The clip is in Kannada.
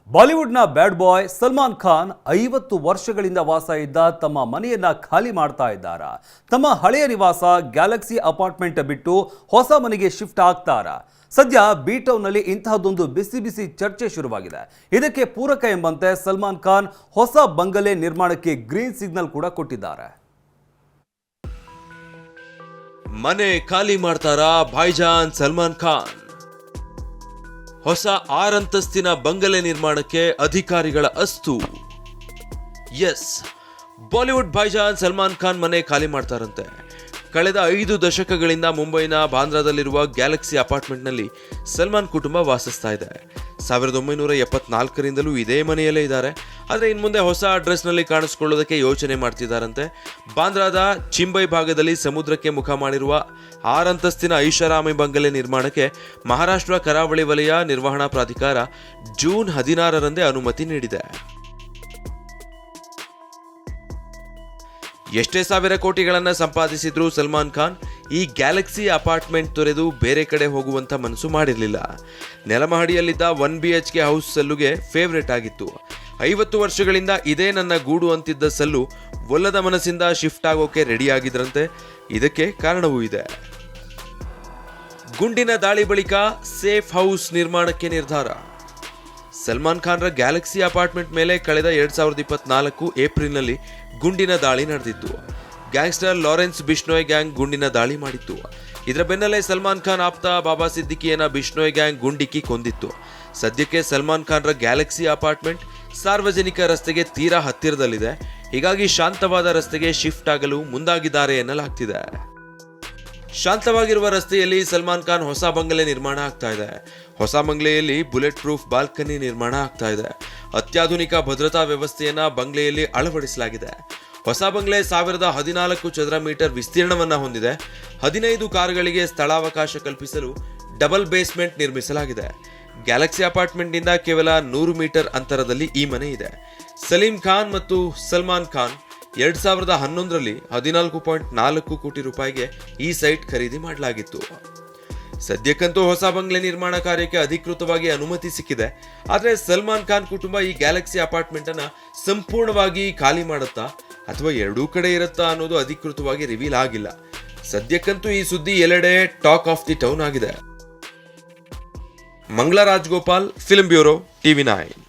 ಬಾಲಿವುಡ್ನ ಬ್ಯಾಡ್ ಬಾಯ್ ಸಲ್ಮಾನ್ ಖಾನ್ 50 ವರ್ಷಗಳಿಂದ ವಾಸ ಇದ್ದ ತಮ್ಮ ಮನೆಯನ್ನ ಖಾಲಿ ಮಾಡ್ತಾ ಇದ್ದಾರೆ. ತಮ್ಮ ಹಳೆಯ ನಿವಾಸ ಗ್ಯಾಲಕ್ಸಿ ಅಪಾರ್ಟ್ಮೆಂಟ್ ಬಿಟ್ಟು ಹೊಸ ಮನೆಗೆ ಶಿಫ್ಟ್ ಆಗ್ತಾರಾ? ಸದ್ಯ ಬಿ ಟೌನ್ನಲ್ಲಿ ಇಂತಹದೊಂದು ಬಿಸಿ ಬಿಸಿ ಚರ್ಚೆ ಶುರುವಾಗಿದೆ. ಇದಕ್ಕೆ ಪೂರಕ ಎಂಬಂತೆ ಸಲ್ಮಾನ್ ಖಾನ್ ಹೊಸ ಬಂಗಲೆ ನಿರ್ಮಾಣಕ್ಕೆ ಗ್ರೀನ್ ಸಿಗ್ನಲ್ ಕೂಡ ಕೊಟ್ಟಿದ್ದಾರೆ. ಮನೆ ಖಾಲಿ ಮಾಡ್ತಾರಾ ಭಾಯ್ಜಾನ್ ಸಲ್ಮಾನ್ ಖಾನ್? ಹೊಸ 6 ಅಂತಸ್ತಿನ ಬಂಗಲೆ ನಿರ್ಮಾಣಕ್ಕೆ ಅಧಿಕಾರಿಗಳ ಅಸ್ತು. ಎಸ್, ಬಾಲಿವುಡ್ ಭಾಯ್ಜಾನ್ ಸಲ್ಮಾನ್ ಖಾನ್ ಮನೆ ಖಾಲಿ ಮಾಡ್ತಾರಂತೆ. ಕಳೆದ 5 ದಶಕಗಳಿಂದ ಮುಂಬೈನ ಬಾಂದ್ರಾದಲ್ಲಿರುವ ಗ್ಯಾಲಕ್ಸಿ ಅಪಾರ್ಟ್ಮೆಂಟ್ನಲ್ಲಿ ಸಲ್ಮಾನ್ ಕುಟುಂಬ ವಾಸಿಸ್ತಾ ಇದೆ. 1974ರಿಂದಲೂ ಇದೇ ಮನೆಯಲ್ಲೇ ಇದ್ದಾರೆ. ಆದರೆ ಇನ್ನು ಮುಂದೆ ಹೊಸ ಅಡ್ರೆಸ್ನಲ್ಲಿ ಕಾಣಿಸ್ಕೊಳ್ಳೋದಕ್ಕೆ ಯೋಚನೆ ಮಾಡ್ತಿದ್ದಾರಂತೆ. ಬಾಂದ್ರಾದ ಚಿಂಬೈ ಭಾಗದಲ್ಲಿ ಸಮುದ್ರಕ್ಕೆ ಮುಖ ಮಾಡಿರುವ 6 ಅಂತಸ್ತಿನ ಐಷಾರಾಮಿ ಬಂಗಲೆ ನಿರ್ಮಾಣಕ್ಕೆ ಮಹಾರಾಷ್ಟ್ರ ಕರಾವಳಿ ವಲಯ ನಿರ್ವಹಣಾ ಪ್ರಾಧಿಕಾರ ಜೂನ್ 16ರಂದೇ ಅನುಮತಿ ನೀಡಿದೆ. ಎಷ್ಟೇ ಸಾವಿರ ಕೋಟಿಗಳನ್ನು ಸಂಪಾದಿಸಿದ್ರು ಸಲ್ಮಾನ್ ಖಾನ್ ಈ ಗ್ಯಾಲಕ್ಸಿ ಅಪಾರ್ಟ್ಮೆಂಟ್ ತೊರೆದು ಬೇರೆ ಕಡೆ ಹೋಗುವಂತ ಮನಸ್ಸು ಮಾಡಿರಲಿಲ್ಲ. ನೆಲಮಹಡಿಯಲ್ಲಿದ್ದ 1 BHK ಹೌಸ್ ಸಲ್ಲುಗೆ ಫೇವರೇಟ್ ಆಗಿತ್ತು. 50 ವರ್ಷಗಳಿಂದ ಇದೇ ನನ್ನ ಗೂಡು ಅಂತಿದ್ದ ಸಲ್ಲು ಒಲ್ಲದ ಮನಸ್ಸಿಂದ ಶಿಫ್ಟ್ ಆಗೋಕೆ ರೆಡಿ ಆಗಿದ್ರಂತೆ. ಇದಕ್ಕೆ ಕಾರಣವೂ ಇದೆ. ಗುಂಡಿನ ದಾಳಿ ಬಳಿಕ ಸೇಫ್ ಹೌಸ್ ನಿರ್ಮಾಣಕ್ಕೆ ನಿರ್ಧಾರ. ಸಲ್ಮಾನ್ ಖಾನ್ರ ಗ್ಯಾಲಕ್ಸಿ ಅಪಾರ್ಟ್ಮೆಂಟ್ ಮೇಲೆ ಕಳೆದ 2024 ಏಪ್ರಿಲ್ನಲ್ಲಿ ಗುಂಡಿನ ದಾಳಿ ನಡೆದಿತ್ತು. ಗ್ಯಾಂಗ್ಸ್ಟರ್ ಲಾರೆನ್ಸ್ ಬಿಷ್ಣೋಯ್ ಗ್ಯಾಂಗ್ ಗುಂಡಿನ ದಾಳಿ ಮಾಡಿತ್ತು. ಇದರ ಬೆನ್ನಲ್ಲೇ ಸಲ್ಮಾನ್ ಖಾನ್ ಆಪ್ತ ಬಾಬಾ ಸಿದ್ದಿಕಿಯನ್ನ ಬಿಷ್ಣೋಯ್ ಗ್ಯಾಂಗ್ ಗುಂಡಿಕ್ಕಿ ಕೊಂದಿತ್ತು. ಸದ್ಯಕ್ಕೆ ಸಲ್ಮಾನ್ ಖಾನ್ರ ಗ್ಯಾಲಕ್ಸಿ ಅಪಾರ್ಟ್ಮೆಂಟ್ ಸಾರ್ವಜನಿಕ ರಸ್ತೆಗೆ ತೀರಾ ಹತ್ತಿರದಲ್ಲಿದೆ. ಹೀಗಾಗಿ ಶಾಂತವಾದ ರಸ್ತೆಗೆ ಶಿಫ್ಟ್ ಆಗಲು ಮುಂದಾಗಿದ್ದಾರೆ ಎನ್ನಲಾಗ್ತಿದೆ. ಶಾಂತವಾಗಿರುವ ರಸ್ತೆಯಲ್ಲಿ ಸಲ್ಮಾನ್ ಖಾನ್ ಹೊಸ ಬಂಗಲೆ ನಿರ್ಮಾಣ ಆಗ್ತಾ ಇದೆ. ಹೊಸ ಬಂಗಲೆಯಲ್ಲಿ ಬುಲೆಟ್ ಪ್ರೂಫ್ ಬಾಲ್ಕನಿ ನಿರ್ಮಾಣ ಆಗ್ತಾ ಇದೆ. ಅತ್ಯಾಧುನಿಕ ಭದ್ರತಾ ವ್ಯವಸ್ಥೆಯನ್ನ ಬಂಗಲೆಯಲ್ಲಿ ಅಳವಡಿಸಲಾಗಿದೆ. ಹೊಸ ಬಂಗಲೆ 1014 ಚದರ ಮೀಟರ್ ವಿಸ್ತೀರ್ಣವನ್ನ ಹೊಂದಿದೆ. 15 ಕಾರುಗಳಿಗೆ ಸ್ಥಳಾವಕಾಶ ಕಲ್ಪಿಸಲು ಡಬಲ್ ಬೇಸ್ಮೆಂಟ್ ನಿರ್ಮಿಸಲಾಗಿದೆ. ಗ್ಯಾಲಕ್ಸಿ ಅಪಾರ್ಟ್ಮೆಂಟ್ನಿಂದ ಕೇವಲ 100 ಮೀಟರ್ ಅಂತರದಲ್ಲಿ ಈ ಮನೆ ಇದೆ. ಸಲೀಂ ಖಾನ್ ಮತ್ತು ಸಲ್ಮಾನ್ ಖಾನ್ 2011ರಲ್ಲಿ 14.4 ಕೋಟಿ ರೂಪಾಯಿಗೆ ಈ ಸೈಟ್ ಖರೀದಿ ಮಾಡಲಾಗಿತ್ತು. ಸದ್ಯಕ್ಕಂತೂ ಹೊಸ ಬಂಗ್ಲೆ ನಿರ್ಮಾಣ ಕಾರ್ಯಕ್ಕೆ ಅಧಿಕೃತವಾಗಿ ಅನುಮತಿ ಸಿಕ್ಕಿದೆ. ಆದರೆ ಸಲ್ಮಾನ್ ಖಾನ್ ಕುಟುಂಬ ಈ ಗ್ಯಾಲಕ್ಸಿ ಅಪಾರ್ಟ್ಮೆಂಟ್ ಅನ್ನ ಸಂಪೂರ್ಣವಾಗಿ ಖಾಲಿ ಮಾಡುತ್ತಾ ಅಥವಾ ಎರಡೂ ಕಡೆ ಇರುತ್ತಾ ಅನ್ನೋದು ಅಧಿಕೃತವಾಗಿ ರಿವೀಲ್ ಆಗಿಲ್ಲ. ಸದ್ಯಕ್ಕಂತೂ ಈ ಸುದ್ದಿ ಎಲ್ಲೆಡೆ ಟಾಕ್ ಆಫ್ ದಿ ಟೌನ್ ಆಗಿದೆ. Mangala Rajagopal, film bureau, TV9.